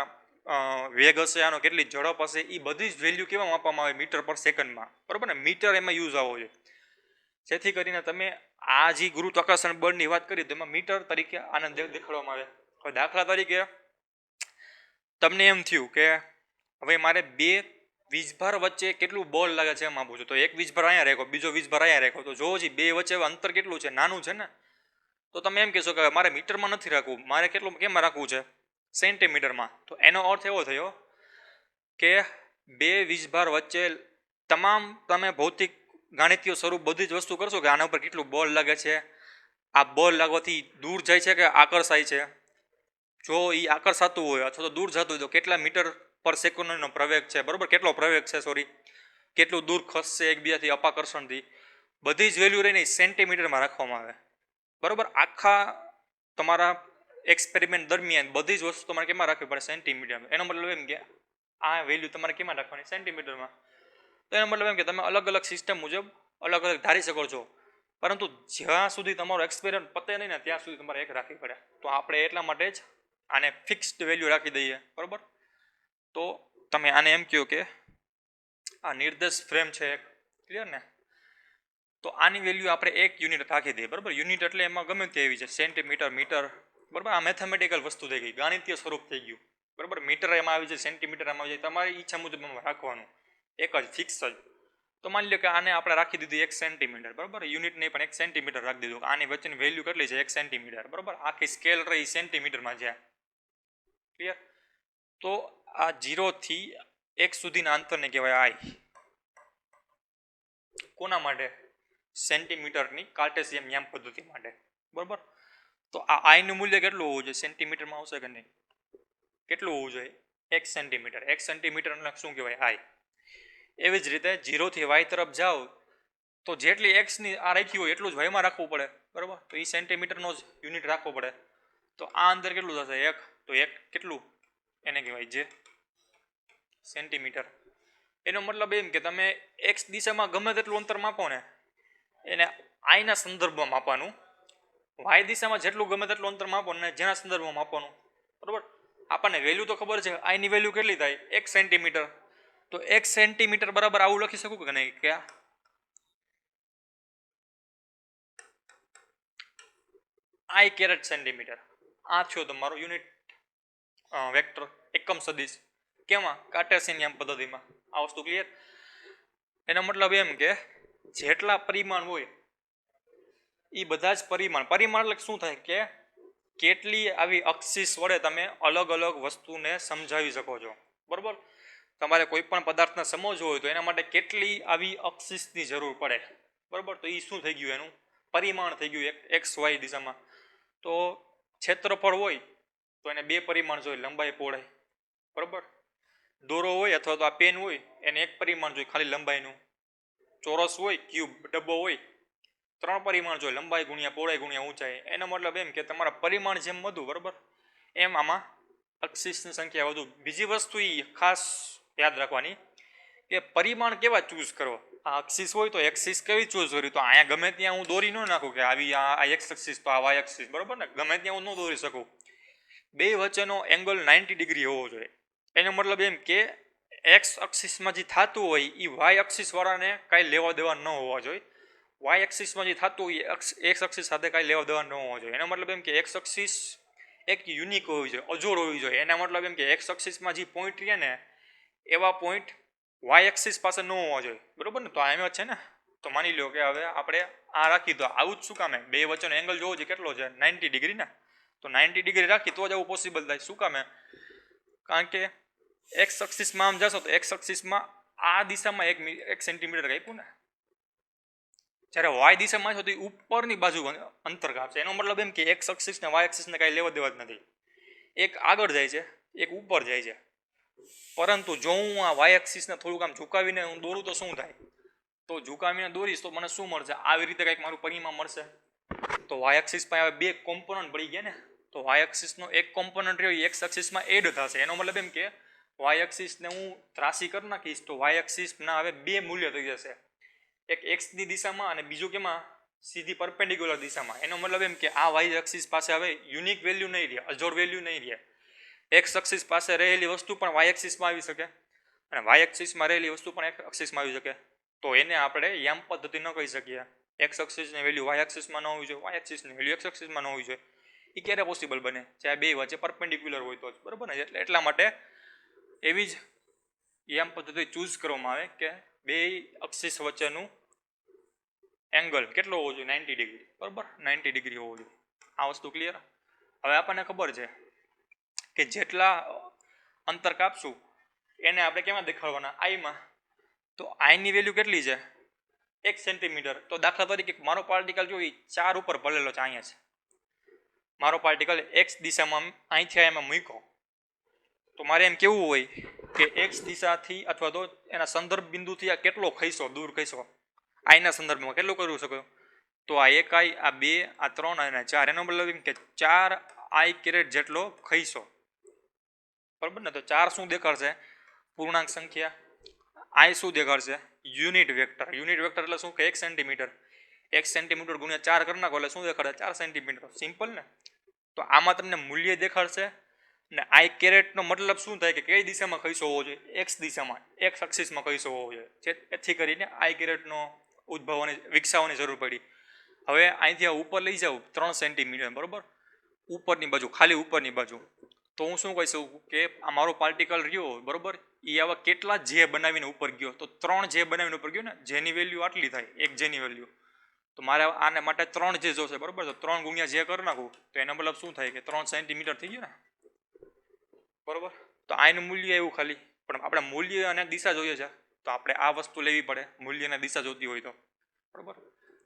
વેગ હશે આનો, કેટલી ઝડપ હશે, એ બધી જ વેલ્યુ કેવા આપવામાં આવે? મીટર પર સેકન્ડમાં બરાબર ને. મીટર એમાં યુઝ આવો છે જેથી કરીને તમે આ જે ગુરુત્વાકર્ષણ બળની વાત કરી તો એમાં મીટર તરીકે આને દેખાડવામાં આવે. હવે દાખલા તરીકે તમને એમ થયું કે હવે મારે બે વીજભાર વચ્ચે કેટલું બળ લાગે છે એમ આપું છું. તો એક વીજભાર અહીંયા રાખો, બીજો વીજભાર અહીંયા રાખો, તો જોવો જી બે વચ્ચે અંતર કેટલું છે? નાનું છે ને. તો તમે એમ કહેશો કે મારે મીટરમાં નથી રાખવું, મારે કેટલું કેમાં રાખવું છે? સેન્ટીમીટરમાં. તો એનો અર્થ એવો થયો કે બે વીજભાર વચ્ચે તમામ તમે ભૌતિક ગાણિતીય સ્વરૂપ બધી જ વસ્તુ કરશો કે આના ઉપર કેટલું બળ લાગે છે, આ બળ લાગવાથી દૂર જાય છે કે આકર્ષાય છે. જો એ આકર્ષાતું હોય અથવા તો દૂર જતું હોય તો કેટલા મીટર પર સેકન્ડનો પ્રવેગ છે બરાબર, કેટલો પ્રવેગ છે સોરી, કેટલું દૂર ખસશે એકબીજાથી અપાકર્ષણથી. બધી જ વેલ્યુ રહીને સેન્ટીમીટરમાં રાખવામાં આવે, બરાબર. આખા તમારા એક્સપેરિમેન્ટ દરમિયાન બધી જ વસ્તુ તમારે કેમાં રાખવી પડે? સેન્ટીમીટરમાં. એનો મતલબ એમ કે આ વેલ્યુ તમારે કેમાં રાખવાની? સેન્ટીમીટરમાં. તો એનો મતલબ એમ કે તમે અલગ અલગ સિસ્ટમ મુજબ અલગ અલગ ધારી શકો છો, પરંતુ જ્યાં સુધી તમારો એક્સપેરિમેન્ટ પતે નહીં ને ત્યાં સુધી તમારે એક રાખવી પડે. તો આપણે એટલા માટે જ આને ફિક્સ્ડ વેલ્યુ રાખી દઈએ, બરાબર. તો તમે આને એમ કહો કે આ નિર્દેશ ફ્રેમ છે એક, ક્લિયર ને? તો આની વેલ્યુ આપણે 1 યુનિટ રાખી દઈએ, બરાબર. યુનિટ એટલે એમાં ગમે તે એવી છે, સેન્ટીમીટર, મીટર, બરાબર. આ મેથેમેટિકલ વસ્તુ થઈ ગઈ, ગાણિતીય સ્વરૂપ થઈ ગયું, બરાબર. મીટર એમાં આવી જાય, સેન્ટીમીટર એમાં આવી જાય, તમારી ઈચ્છા મુજબ એમાં રાખવાનું, એક જ ફિક્સ જ. તો માની લો કે આને આપણે રાખી દીધું 1 સેન્ટીમીટર, બરાબર. યુનિટ નહીં પણ 1 સેન્ટીમીટર રાખી દીધું. આની વચ્ચેની વેલ્યુ કેટલી છે? 1 સેન્ટીમીટર, બરાબર. આખી સ્કેલ રહી સેન્ટીમીટરમાં છે, ક્લિયર? તો આ 0 થી 1 સુધીના અંતરને કહેવાય આઈ. કોના માટે? સેન્ટીમીટરની કાર્ટેશિયન યામ પદ્ધતિ માટે, બરાબર. તો આ આઈનું મૂલ્ય કેટલું હોવું જોઈએ? સેન્ટીમીટરમાં આવશે કે નહીં? કેટલું હોવું જોઈએ? 1 સેન્ટીમીટર. 1 સેન્ટીમીટર એટલે શું કહેવાય? આઈ. એવી જ રીતે 0 થી y તરફ જાઓ તો જેટલી એક્સની આ રાખી હોય એટલું જ વાયમાં રાખવું પડે, બરાબર. તો એ સેન્ટીમીટરનો જ યુનિટ રાખવો પડે. તો આ અંદર કેટલું થશે? 1. તો 1 કેટલું? એને કહેવાય જે સેન્ટીમીટર. એનો મતલબ એમ કે તમે એક્સ દિશામાં ગમે તેટલું અંતર માપો ને એને આઈના સંદર્ભમાં માપવાનું, વાય દિશામાં જેટલું ગમે તેટલું અંતર માપો ને જેના સંદર્ભમાં માપવાનું, બરાબર. આપણને વેલ્યુ તો ખબર છે, આઈની વેલ્યુ કેટલી થાય? 1 સેન્ટીમીટર. તો 1 સેન્ટીમીટર બરાબર આવું લખી શકું કે નહીં? કે આઈ કેરેટ સેન્ટીમીટર. આ થયો તમારો યુનિટ વેક્ટર, એકમ સદિશ. કેમાં? કાર્ટેશિયન યામ પદ્ધતિમાં. આ વસ્તુ ક્લિયર? એનો મતલબ એમ કે જેટલા પરિમાણ હોય એ બધા જ પરિમાણ એટલે શું થાય કે કેટલી આવી અક્ષિસ વડે તમે અલગ અલગ વસ્તુને સમજાવી શકો છો, બરાબર. તમારે કોઈ પણ પદાર્થને સમજવો હોય તો એના માટે કેટલી આવી અક્ષિસની જરૂર પડે, બરાબર. તો એ શું થઈ ગયું? એનું પરિમાણ થઈ ગયું એક્સ વાય દિશામાં. તો ક્ષેત્રફળ હોય તો એને 2 પરિમાણ જોઈએ, લંબાઈ પહોળાઈ, બરાબર. દોરો હોય અથવા તો આ પેન હોય એને 1 પરિમાણ જોઈએ, ખાલી લંબાઈનું. ચોરસ હોય, ક્યુબ, ડબ્બો હોય, 3 પરિમાણ જોઈએ, લંબાઈ ગુણ્યા પહોળાઈ ગુણ્યા ઊંચાઈ. એનો મતલબ એમ કે તમારા પરિમાણ જેમ વધુ, બરાબર, એમ આમાં અક્ષિસની સંખ્યા વધુ. બીજી વસ્તુ એ ખાસ યાદ રાખવાની કે પરિમાણ કેવા ચૂઝ કરો. આ અક્ષિસ હોય તો એક્સિસ કેવી ચૂઝ કરી? તો અહીંયા ગમે ત્યાં હું દોરી ન નાખું કે આવી આ એક્સ અક્ષિસ તો આ વાય અક્ષિસ, બરાબર ને? ગમે ત્યાં હું ન દોરી શકું. બે વચ્ચેનો એંગલ 90 ડિગ્રી હોવો જોઈએ. એનો મતલબ એમ કે એક્સ અક્ષિસમાં જે થતું હોય એ વાય અક્ષિસ વાળાને કાંઈ લેવા દેવા ન હોવા જોઈએ. વાય એક્સિસમાં જે થતું હોય એક્સ અક્ષિસ સાથે કાંઈ લેવા દેવા ન હોવા જોઈએ. એનો મતલબ એમ કે એક્સ અક્ષિસ એક યુનિક હોવી જોઈએ, અજોડ હોવી જોઈએ. એના મતલબ એમ કે એક્સ અક્ષિસમાં જે પોઈન્ટ રહે ને એવા પોઈન્ટ વાય એક્સિસ પાસે ન હોવા જોઈએ, બરાબર ને? તો આ એમ જ છે ને. તો માની લો કે હવે આપણે આ રાખી દો. આવું જ શું કામે? બે વચ્ચેનો એંગલ જોવો છે કેટલો છે? 90 ડિગ્રી ને. તો 90 ડિગ્રી રાખી તો જ આવું પોસિબલ થાય. શું કામે? કારણ કે એક્સ અક્ષિસમાં આમ જશો તો એક્સ અક્ષિસમાં આ દિશામાં 1 સેન્ટીમીટર આપ્યું ને, જ્યારે વાય દિશામાં છો તો ઉપરની બાજુ અંતર કાપશે. એનો મતલબ એમ કે એક્સ અક્ષિસ ને વાય અક્ષિસને કાંઈ લેવા દેવા જ નથી. એક આગળ જાય છે, એક ઉપર જાય છે. પરંતુ જો હું આ વાય એક્સિસને થોડુંક આમ ઝુકાવીને હું દોરું તો શું થાય? તો ઝુકાવીને દોરીશ તો મને શું મળશે? આવી રીતે કંઈક મારું પરિમાણ મળશે. તો વાય એક્સિસ પાસે 2 કોમ્પોનન્ટ પડી ગયા ને. તો વાય એક્સિસનો એક કોમ્પોનન્ટ રહ્યો એ એક્સ એક્સિસમાં એડ થશે. એનો મતલબ એમ કે વાય એક્સિસને હું ત્રાસી કરી નાખીશ તો વાય એક્સિસના હવે 2 મૂલ્ય થઈ જશે. એક એક્સની દિશામાં અને બીજું કેમાં? સીધી પરપેન્ડિક્યુલર દિશામાં. એનો મતલબ એમ કે આ વાય એક્સિસ પાસે હવે યુનિક વેલ્યુ નહીં રહે, અજોડ વેલ્યુ નહીં રહે. એક્સ એક્સિસ પાસે રહેલી વસ્તુ પણ વાય એક્સિસમાં આવી શકે અને વાય એક્સિસમાં રહેલી વસ્તુ પણ એક્સ એક્સિસમાં આવી શકે. તો એને આપણે યામ પદ્ધતિ ન કહી શકીએ. એક્સ એક્સિસની વેલ્યુ વાય એક્સિસમાં ન હોવી જોઈએ, વાય એક્સિસની વેલ્યુ એક્સ એક્સિસમાં ન હોવી જોઈએ. એ ક્યારે પોસિબલ બને? ચાહે બે વચ્ચે પરપેન્ડિક્યુલર હોય તો જ, બરાબર ને? એટલા માટે એવી જ યામ પદ્ધતિ ચૂઝ કરવામાં આવે કે બે એક્સિસ વચ્ચેનું એંગલ કેટલો હોવો જોઈએ? 90 ડિગ્રી, બરાબર? 90 ડિગ્રી હોવો જોઈએ. આ વસ્તુ ક્લિયર? હવે આપણને ખબર છે કે જેટલા અંતર કાપશું એને આપણે કેમાં દેખાડવાના? આઈમાં. તો આઈની વેલ્યુ કેટલી છે? 1 સેન્ટીમીટર. તો દાખલા તરીકે મારો પાર્ટિકલ જો 4 ઉપર ભરેલો છે, અહીંયા છે મારો પાર્ટિકલ, એક્સ દિશામાં અહીંથી એમાં મૂક્યો. તો મારે એમ કેવું હોય કે એક્સ દિશાથી અથવા તો એના સંદર્ભ બિંદુથી આ કેટલો ખસ્યો, દૂર ખસ્યો? આઈના સંદર્ભમાં કેટલું કરી શકો? તો આ 1 આઈ, આ 2, આ 3 અને 4, એનો મતલબ એમ કે 4 આઈ કેરેટ જેટલો ખઈશો, બરાબર ને? તો 4 શું દેખાડશે? પૂર્ણાંક સંખ્યા. આઈ શું દેખાડશે? Unit vector. યુનિટ વેક્ટર એટલે શું કે 1 સેન્ટીમીટર. 1 સેન્ટીમીટર ગુણ્યા 4 કરી નાખો એટલે શું દેખાડે? 4 સેન્ટીમીટર. સિમ્પલ ને? તો આમાં તમને મૂલ્ય દેખાડશે. ને આઈ કેરેટનો મતલબ શું થાય કે કઈ દિશામાં ખઈશો હોવો જોઈએ? એક્સ દિશામાં, એક્સ એક્સિસમાં ખઈશો હોવો જોઈએ. જેથી કરીને આઈ કેરેટનો ઉદ્ભવવાની વિકસાવવાની જરૂર પડી. હવે અહીંથી ઉપર લઈ જાઉં 3 સેન્ટીમીટર, બરાબર, ઉપરની બાજુ, ખાલી ઉપરની બાજુ, તો હું શું કહી શકું કે આ મારો પાર્ટિકલ રહ્યો, બરાબર, એ આવા કેટલા જે બનાવીને ઉપર ગયો? તો 3 જે બનાવીને ઉપર ગયો ને, જેની વેલ્યુ આટલી થાય, એક જેની વેલ્યુ. તો મારે આને માટે 3 જે જોશે, બરાબર. તો 3 ગુણ્યા જે કરી નાખું તો એનો મતલબ શું થાય કે 3 સેન્ટીમીટર થઈ ગયું ને, બરાબર. તો આનું મૂલ્ય એવું ખાલી, પણ આપણે મૂલ્ય અને દિશા જોઈએ છે તો આપણે આ વસ્તુ લેવી પડે, મૂલ્ય અને દિશા જોતી હોય તો, બરાબર.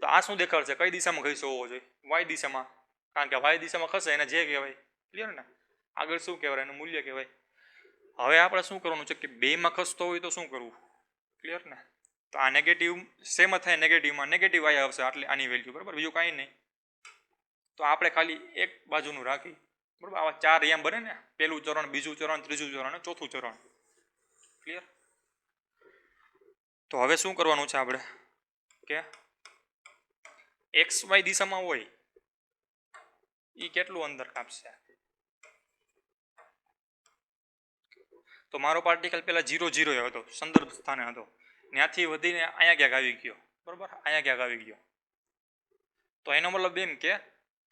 તો આ શું દેખાડશે? કઈ દિશામાં ખઈશો હોવો જોઈએ? વાય દિશામાં. કારણ કે વાય દિશામાં ખસે એને જે કહેવાય, ક્લિયર ને? આગળ શું કહેવાય? એનું મૂલ્ય કહેવાય. હવે આપણે શું કરવાનું છે કે બેમાં ખસતો હોય તો શું કરવું? ક્લિયર ને? તો આ નેગેટિવ સેમ જ થાય, નેગેટિવમાં નેગેટિવ વાય આવશે આટલી આની વેલ્યુ, બરાબર, બીજું કાંઈ નહીં. તો આપણે ખાલી એક બાજુનું રાખી, બરાબર. આવા 4 એમ બને ને, પહેલું ચરણ, બીજું ચરણ, ત્રીજું ચરણ અને ચોથું ચરણ, ક્લિયર. તો હવે શું કરવાનું છે આપણે કે એક્સ વાય દિશામાં હોય એ કેટલું અંતર કાપશે? તો મારો પાર્ટિકલ પહેલા 0 0 હતો, સંદર્ભ સ્થાને હતો, ત્યાંથી વધીને અહીંયા ક્યાંક આવી ગયો, બરાબર, અહીંયા ક્યાંક આવી ગયો. તો એનો મતલબ એમ કે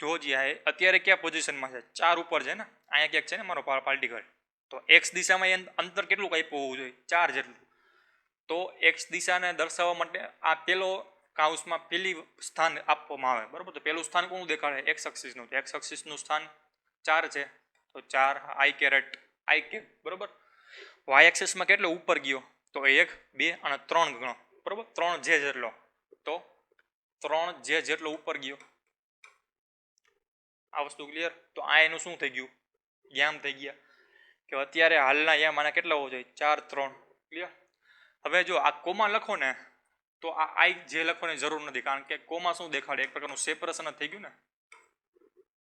જો જે અત્યારે ક્યાં પોઝિશનમાં છે? 4 ઉપર છે ને, અહીંયા ક્યાંક છે ને મારો પાર્ટિકલ. તો એક્સ દિશામાં અંતર કેટલું કાપ્યું હોવું જોઈએ? 4 જેટલું. તો એક્સ દિશાને દર્શાવવા માટે આ પેલો કાઉન્સમાં પેલી સ્થાન આપવામાં આવે, બરાબર. તો પેલું સ્થાન કોનું દેખાડે? એક્સ એક્સિસનું. તો એક્સ એક્સિસનું સ્થાન 4 છે, તો 4 આઈ કેરેટ, આઈ કેપ, બરાબર. વાય એક્સિસમાં કેટલો ઉપર ગયો? તો 1 2 અને 3 ગણો, બરાબર, 3 જે જેટલો. તો 3 જે જેટલો ઉપર ગયો. આ વસ્તુ ક્લિયર? તો આ એનું શું થઈ ગયું? યામ થઈ ગયા. કે અત્યારે હાલના યામ આના કેટલા હોવો જોઈએ? 4 3, ક્લિયર. હવે જો આ કોમા લખો ને તો આ આઈ જે લખવાની જરૂર નથી, કારણ કે કોમા શું દેખાડે? એક પ્રકારનું સેપરેશન જ થઈ ગયું ને.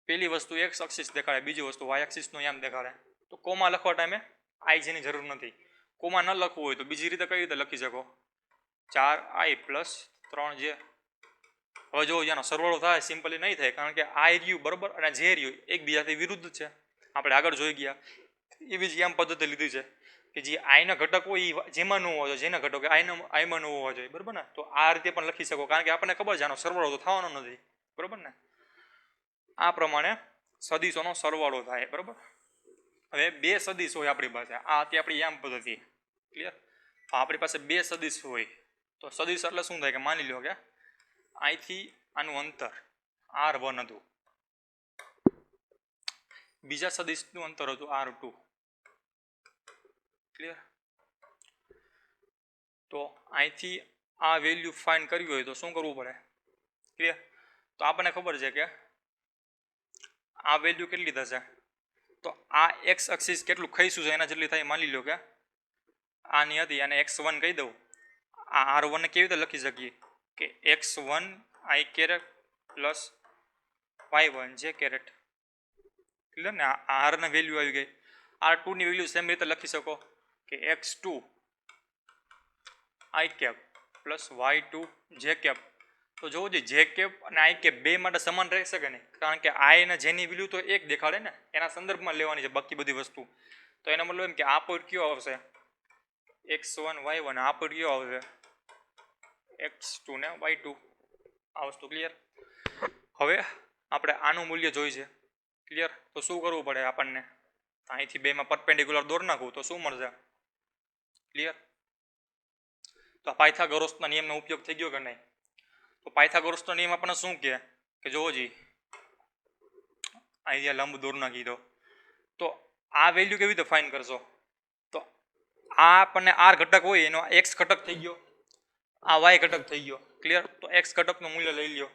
પેલી વસ્તુ એક્સ એક્સિસ દેખાડે, બીજી વસ્તુ વાય એક્સિસનું યામ દેખાડે. તો કોમા લખવા ટાઈમે આઈ જેની જરૂર નથી. કોમા ન લખવું હોય તો બીજી રીતે કઈ રીતે લખી શકો? 4i plus 3j. હવે જો એનો સરવાળો થાય સિમ્પલી નહીં થાય, કારણ કે આઈ રહ્યું, બરાબર, અને જે રહ્યું એકબીજાથી વિરુદ્ધ છે. આપણે આગળ જોઈ ગયા એવી જ યામ પદ્ધતિ લીધી છે કે જે આઈના ઘટક હોય એ જેમાં ન હોવો જોઈએ, જેના ઘટક આઈમાં ન હોવા જોઈએ, બરાબર ને. તો આ રીતે પણ લખી શકો, કારણ કે આપણને ખબર છે આનો સરવાળો તો થવાનો નથી, બરાબર ને. આ પ્રમાણે સદીશોનો સરવાળો થાય, બરાબર. હવે 2 સદીશ હોય આપણી પાસે, આ હતી આપણી યામ પદ્ધતિ, ક્લિયર. આપણી પાસે 2 સદીશ હોય તો સદીશ એટલે શું થાય કે માની લો કે અહીંથી આનું અંતર R1 હતું, બીજા સદીશનું અંતર હતું R2, ક્લિયર. તો અહીંથી આ વેલ્યુ ફાઇન્ડ કરવી હોય તો શું કરવું પડે? ક્લિયર. તો આપણને ખબર છે કે આ વેલ્યુ કેટલી થશે? તો આ એક્સ એક્સિસ કેટલું ખઈશું છે એના જેટલી થાય. માની લો કે આની હતી અને x1 કહી દઉં. આ R1 ને કેવી રીતે લખી શકીએ કે x1 i caret plus y1 j caret, clear ને. આ R ની વેલ્યુ આવી ગઈ. R2 ની વેલ્યુ સેમ રીતે લખી શકો કે x2 i cap plus y2 j cap. તો જોવું જોઈએ જે કેપ અને આઈ કેપ બે માટે સમાન રહી શકે નહીં, કારણ કે આઈ અને જેની વેલ્યુ તો એક દેખાડે ને, એના સંદર્ભમાં લેવાની છે બાકી બધી વસ્તુ. તો એનો મતલબ એમ કે આ પોઈન્ટ કયો આવશે? x1 y1. આ પોઈન્ટ કયો આવશે? x2 ને y2. આ વસ્તુ ક્લિયર. હવે આપણે આનું મૂલ્ય જોઈ છે, ક્લિયર. તો શું કરવું પડે આપણને? અહીંથી બેમાં પરપેન્ડિક્યુલર દોર નાખવું તો શું મળશે? ક્લિયર. તો પાયથાગોરસના નિયમનો ઉપયોગ થઈ ગયો કે નહીં? તો પાયથાગોરસનો નિયમ આપણને શું કહે કે જોવો જી અહીંયા લંબ દોર નાખી દો. તો આ વેલ્યુ કેવી રીતે ફાઇન્ડ કરશો? તો આ આપણને આર ઘટક હોય એનો એક્સ ઘટક થઈ ગયો, આ વાય ઘટક થઈ ગયો, ક્લિયર. તો એક્સ ઘટકનું મૂલ્ય લઈ લ્યો,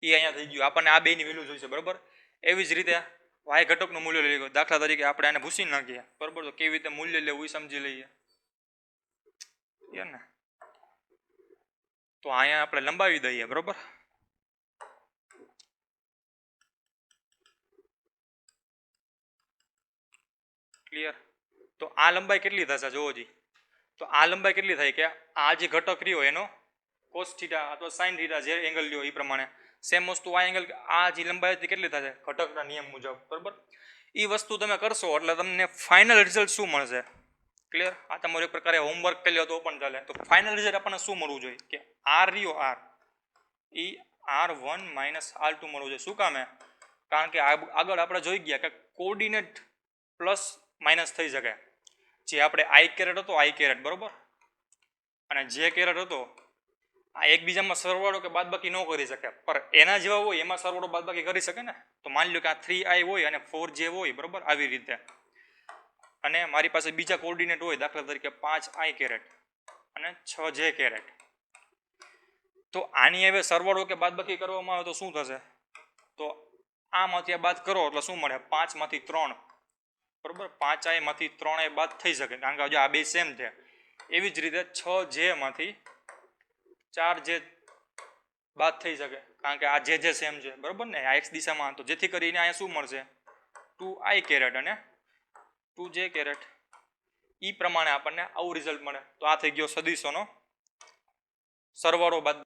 એ અહીંયા થઈ ગયું. આપણને આ બેની વેલ્યુ જોઈશે, બરાબર. એવી જ રીતે વાય ઘટકનું મૂલ્ય લઈ લો. દાખલા તરીકે આપણે આને ભૂસી નાખીએ, બરાબર. તો કેવી રીતે મૂલ્ય લેવું એ સમજી લઈએ, ક્લિયર ને. તો અહીંયા આપણે લંબાવી દઈએ, બરોબર. ક્લિયર. તો આ લંબાઈ કેટલી થશે જોવો જી. તો આ લંબાઈ કેટલી થાય કે આ જે ઘટક રહ્યો એનો કોસ થીટા અથવા સાઇન થીટા જે એંગલ લ્યો એ પ્રમાણે સેમ વસ્તુ આ એંગલ આ જે લંબાઈ હતી કેટલી થશે ઘટકના નિયમ મુજબ, બરોબર. એ વસ્તુ તમે કરશો એટલે તમને ફાઇનલ રિઝલ્ટ શું મળશે? ક્લિયર. આ તમારું એક પ્રકારે હોમવર્ક કરી લો તો પણ ચાલે. તો ફાઇનલ રિઝલ્ટ આપણને શું મળવું જોઈએ કે આર રહ્યો આર એ R1 - R2 મળવું જોઈએ. શું કામે? કારણ કે આગળ આપણે જોઈ ગયા કે કોઓર્ડિનેટ પ્લસ માઇનસ થઈ શકે. જે આપણે આઈ કેરેટ હતો આઈ કેરેટ, બરોબર, અને જે કેરેટ હતો આ એકબીજામાં સરવાળો કે બાદબાકી ન કરી શકે, પર એના જેવા હોય એમાં સરવાળો બાદબાકી કરી શકે ને. તો માની લો કે આ 3i હોય અને 4j હોય, બરોબર, આવી રીતે. અને મારી પાસે બીજા કોઓર્ડિનેટ હોય, દાખલા તરીકે 5i કેરેટ અને 6j કેરેટ. તો આની હવે સરવાળો કે બાદબાકી કરવામાં આવે તો શું થશે? તો આમાંથી આ બાદ કરો એટલે શું મળે? 5 માંથી 3, બરોબર. 5i માંથી 3i બાદ થઈ શકે કારણ કે આ બે સેમ છે. એવી જ રીતે 6j માંથી 4j બાદ થઈ શકે કારણ કે આ જે સેમ છે, બરોબર ને, આ x દિશામાં. તો જેથી કરીને અહીંયા શું મળશે? 2i કેરેટ અને 2j કેરેટ. એ પ્રમાણે આપણને આવું રિઝલ્ટ મળે. તો આ થઈ ગયો સદિશોનો સરવાળો બાદ